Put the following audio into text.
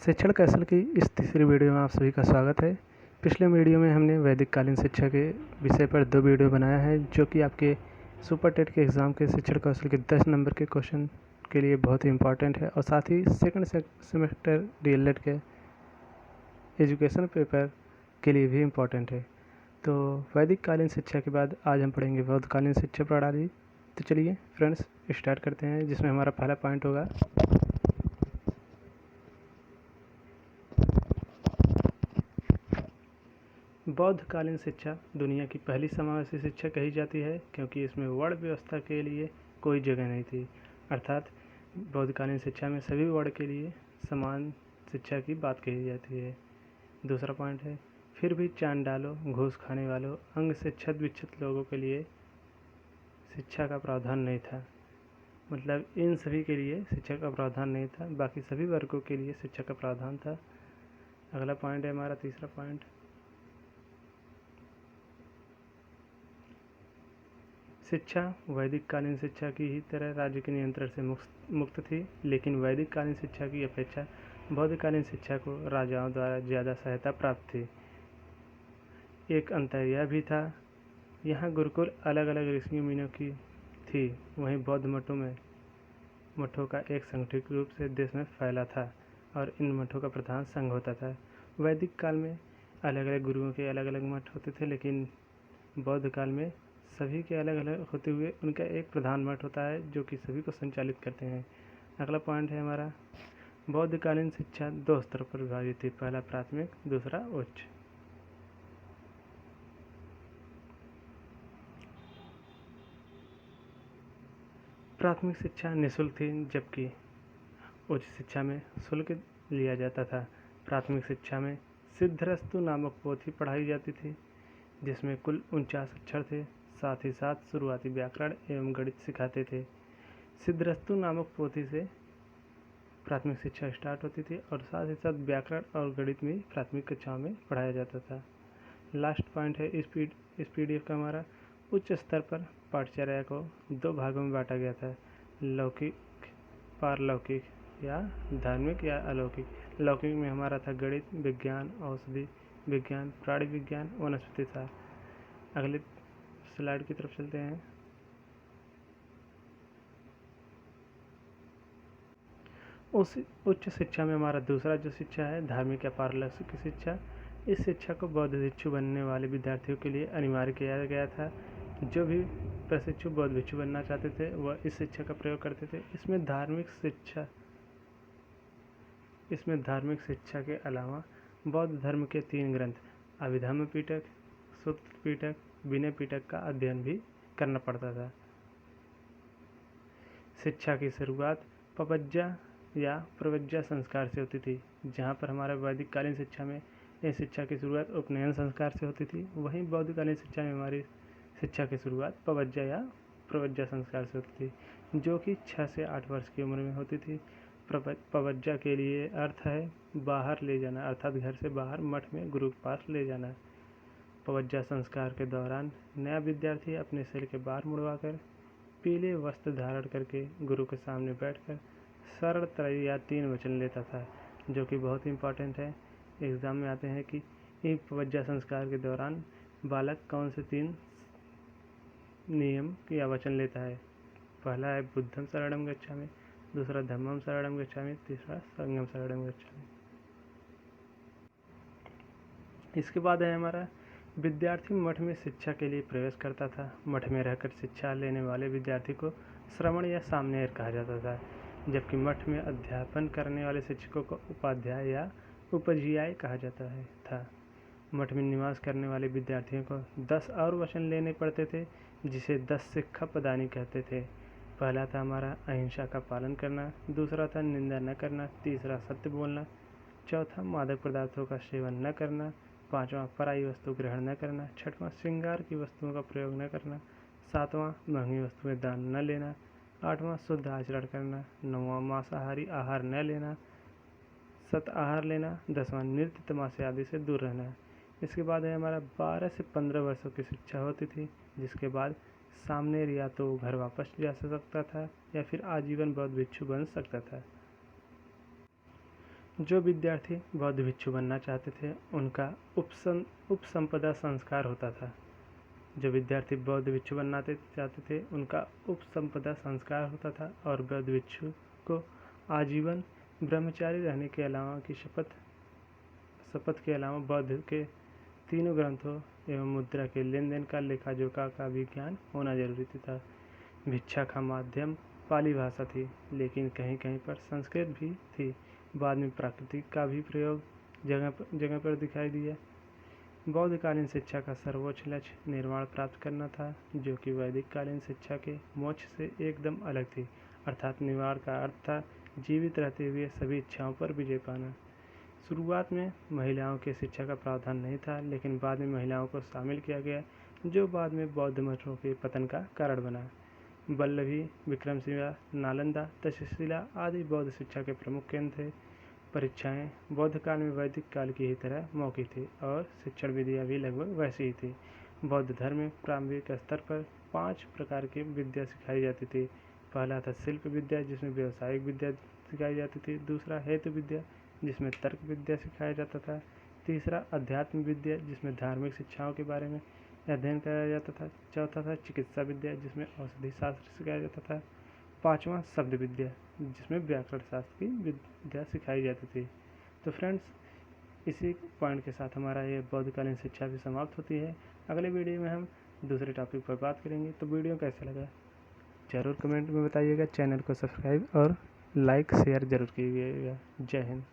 शिक्षण कौशल की इस तीसरी वीडियो में आप सभी का स्वागत है। पिछले वीडियो में हमने वैदिक कालीन शिक्षा के विषय पर 2 वीडियो बनाया है जो कि आपके सुपर टेट के एग्ज़ाम के शिक्षण कौशल के 10 नंबर के क्वेश्चन के लिए बहुत ही इम्पॉर्टेंट है और साथ ही सेकंड सेमेस्टर डीएलएड के एजुकेशन पेपर के लिए भी इम्पॉर्टेंट है। तो वैदिक कालीन शिक्षा के बाद आज हम पढ़ेंगे बौद्धकालीन शिक्षा प्रणाली। तो चलिए फ्रेंड्स स्टार्ट करते हैं, जिसमें हमारा पहला पॉइंट होगा बौद्धकालीन शिक्षा दुनिया की पहली समावेशी शिक्षा कही जाती है क्योंकि इसमें वर्ण व्यवस्था के लिए कोई जगह नहीं थी। अर्थात बौद्धकालीन शिक्षा में सभी वर्ण के लिए समान शिक्षा की बात कही जाती है। दूसरा पॉइंट है, फिर भी चांडालों, घूस खाने वालों, अंग से छत विच्छित लोगों के लिए शिक्षा का प्रावधान नहीं था। मतलब इन सभी के लिए शिक्षा का प्रावधान नहीं था, बाकी सभी वर्गों के लिए शिक्षा का प्रावधान था। अगला पॉइंट है हमारा तीसरा पॉइंट, शिक्षा वैदिक कालीन शिक्षा की ही तरह राज्य के नियंत्रण से मुक्त थी, लेकिन वैदिक कालीन शिक्षा की अपेक्षा बौद्धकालीन शिक्षा को राजाओं द्वारा ज़्यादा सहायता प्राप्त थी। एक अंतर यह भी था, यहाँ गुरुकुल अलग अलग ऋषि मुनियों की थी, वहीं बौद्ध मठों का एक संगठित रूप से देश में फैला था और इन मठों का प्रधान संघ होता था। वैदिक काल में अलग अलग गुरुओं के अलग अलग मठ होते थे, लेकिन बौद्ध काल में सभी के अलग अलग होते हुए उनका एक प्रधान मठ होता है जो कि सभी को संचालित करते हैं। अगला पॉइंट है हमारा, बौद्धकालीन शिक्षा 2 स्तरों पर विभाजित थी, पहला प्राथमिक, दूसरा उच्च। प्राथमिक शिक्षा निःशुल्क थी, जबकि उच्च शिक्षा में शुल्क लिया जाता था। प्राथमिक शिक्षा में सिद्धरस्तु नामक पोथी पढ़ाई जाती थी, जिसमें कुल 49 अक्षर थे। साथ ही साथ शुरुआती व्याकरण एवं गणित सिखाते थे। सिद्धरस्तु नामक पोथी से प्राथमिक शिक्षा स्टार्ट होती थी और साथ ही साथ व्याकरण और गणित में प्राथमिक कक्षाओं में पढ़ाया जाता था। लास्ट पॉइंट है इस पीडीएफ का हमारा, उच्च स्तर पर पाठ्यचर्या को 2 भागों में बांटा गया था, लौकिक, पारलौकिक या धार्मिक या अलौकिक। लौकिक में हमारा था गणित, विज्ञान, औषधि विज्ञान, प्राणी विज्ञान, वनस्पति शास्त्र। अगले स्लाइड की तरफ चलते हैं। उस उच्च शिक्षा में हमारा दूसरा जो शिक्षा है धार्मिक या पारलौकिक शिक्षा, इस शिक्षा को बौद्ध भिक्षु बनने वाले विद्यार्थियों के लिए अनिवार्य किया गया था। जो भी प्रशिक्षु बौद्ध भिक्षु बनना चाहते थे वह इस शिक्षा का प्रयोग करते थे। इसमें धार्मिक शिक्षा के अलावा बौद्ध धर्म के 3 ग्रंथ अभिधम्म पिटक, सूत्र पिटक, विनय पिटक का अध्ययन भी करना पड़ता था। शिक्षा की शुरुआत पपज्जा या प्रवज्जा संस्कार से होती थी, जहाँ पर हमारा वैदिक कालीन शिक्षा में इस शिक्षा की शुरुआत उपनयन संस्कार से होती थी, वहीं बौद्धकालीन शिक्षा में हमारी शिक्षा की शुरुआत पवज्जा या प्रवज्जा संस्कार से होती थी, जो कि 6 से 8 वर्ष की उम्र में होती थी। पवज्जा के लिए अर्थ है बाहर ले जाना, अर्थात घर से बाहर मठ में गुरु के पास ले जाना। पवज्जा संस्कार के दौरान नया विद्यार्थी अपने सिर के बाल मुड़वाकर पीले वस्त्र धारण करके गुरु के सामने बैठकर सरल त्रय या 3 वचन लेता था, जो कि बहुत इंपॉर्टेंट है। एग्ज़ाम में आते हैं कि इन पवज्जा संस्कार के दौरान बालक कौन से 3 नियम या वचन लेता है। पहला है बुद्धम शरणम गच्छामि, दूसरा धम्मम शरणम गच्छामि, तीसरा संघम शरणम गच्छामि। इसके बाद है हमारा, विद्यार्थी मठ में शिक्षा के लिए प्रवेश करता था। मठ में रहकर शिक्षा लेने वाले विद्यार्थी को श्रवण या सामनेर कहा जाता था, जबकि मठ में अध्यापन करने वाले शिक्षकों को उपाध्याय या उपजियाय कहा जाता था। मठ में निवास करने वाले विद्यार्थियों को 10 और वचन लेने पड़ते थे, जिसे 10 शिक्षा पदानी कहते थे। पहला था हमारा अहिंसा का पालन करना, दूसरा था निंदा न करना, तीसरा सत्य बोलना, चौथा मादक पदार्थों का सेवन न करना, पांचवा पराई वस्तु ग्रहण न करना, छठवां श्रृंगार की वस्तुओं का प्रयोग न करना, सातवां महंगी वस्तुएं दान न लेना, आठवां शुद्ध आचरण करना, नौवां मांसाहारी आहार न लेना, सत आहार लेना, 10वां नृत्य तमाशे आदि से दूर रहना। इसके बाद है हमारा 12 से 15 वर्षों की शिक्षा होती थी, जिसके बाद सामने या तो घर वापस जा सकता था या फिर आजीवन बौद्ध भिक्षु बन सकता था। जो विद्यार्थी बौद्ध भिक्षु बनना चाहते थे उनका उपसंपदा संस्कार होता था। जो विद्यार्थी बौद्ध भिक्षु बनना चाहते थे उनका उपसंपदा संस्कार होता था और बौद्ध भिक्षु को आजीवन ब्रह्मचारी रहने के अलावा की शपथ के अलावा बौद्ध के तीनों ग्रंथों एवं मुद्रा के लेन देन का लेखा जोखा का भी ज्ञान होना जरूरी था। भिक्षा का माध्यम पाली भाषा थी, लेकिन कहीं कहीं पर संस्कृत भी थी। बाद में प्राकृतिक का भी प्रयोग जगह पर दिखाई दिया। बौद्ध कालीन शिक्षा का सर्वोच्च लक्ष्य निर्वाण प्राप्त करना था, जो कि वैदिक कालीन शिक्षा के मोक्ष से एकदम अलग थी। अर्थात निर्वाण का अर्थ था जीवित रहते हुए सभी इच्छाओं पर विजय पाना। शुरुआत में महिलाओं के शिक्षा का प्रावधान नहीं था, लेकिन बाद में महिलाओं को शामिल किया गया, जो बाद में बौद्ध मठों के पतन का कारण बना। वल्लभी, विक्रमशिला, नालंदा, तक्षशिला आदि बौद्ध शिक्षा के प्रमुख केंद्र थे। परीक्षाएं बौद्ध काल में वैदिक काल की ही तरह मौखिक थी और शिक्षण विधियाँ भी लगभग वैसी ही थी। बौद्ध धर्म में प्रारंभिक स्तर पर 5 प्रकार की विद्या सिखाई जाती थी। पहला था शिल्प विद्या, जिसमें व्यावसायिक विद्या सिखाई जाती थी। दूसरा हेतु विद्या, जिसमें तर्क विद्या सिखाया जाता था। तीसरा अध्यात्म विद्या, जिसमें धार्मिक शिक्षाओं के बारे में अध्ययन कराया जाता था। चौथा था चिकित्सा विद्या, जिसमें औषधि शास्त्र सिखाया जाता था। पांचवा शब्द विद्या, जिसमें व्याकरण शास्त्र की विद्या सिखाई जाती थी। तो फ्रेंड्स, इसी पॉइंट के साथ हमारा ये बौद्धकालीन शिक्षा भी समाप्त होती है। अगले वीडियो में हम दूसरे टॉपिक पर बात करेंगे। तो वीडियो कैसा लगा ज़रूर कमेंट में बताइएगा। चैनल को सब्सक्राइब और लाइक शेयर ज़रूर कीजिएगा। जय हिंद।